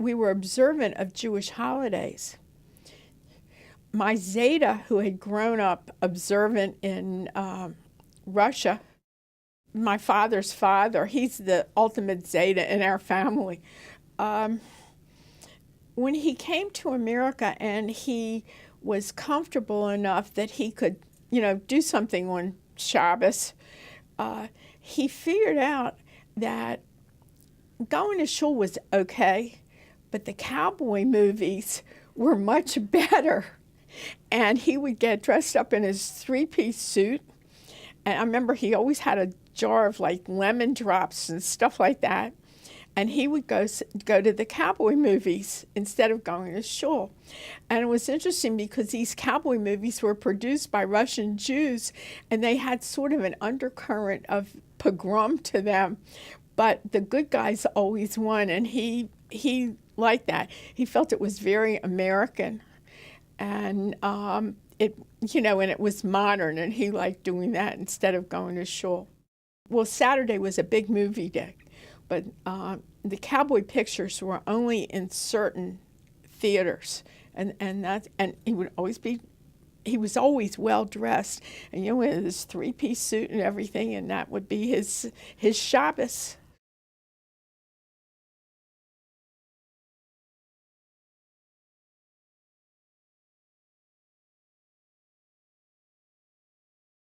we were observant of Jewish holidays. My Zayde, who had grown up observant in Russia, my father's father, he's the ultimate Zayde in our family. When he came to America and he was comfortable enough that he could, do something on Shabbos, he figured out that going to shul was okay, but the cowboy movies were much better. And he would get dressed up in his three-piece suit. And I remember he always had a jar of like lemon drops and stuff like that. And he would go to the cowboy movies instead of going to shul. And it was interesting because these cowboy movies were produced by Russian Jews, and they had sort of an undercurrent of pogrom to them. But the good guys always won, and he liked that. He felt it was very American, and and it was modern, and he liked doing that instead of going to shul. Well, Saturday was a big movie day, but the cowboy pictures were only in certain theaters, and he was always well dressed, and with his three-piece suit and everything, and that would be his Shabbos.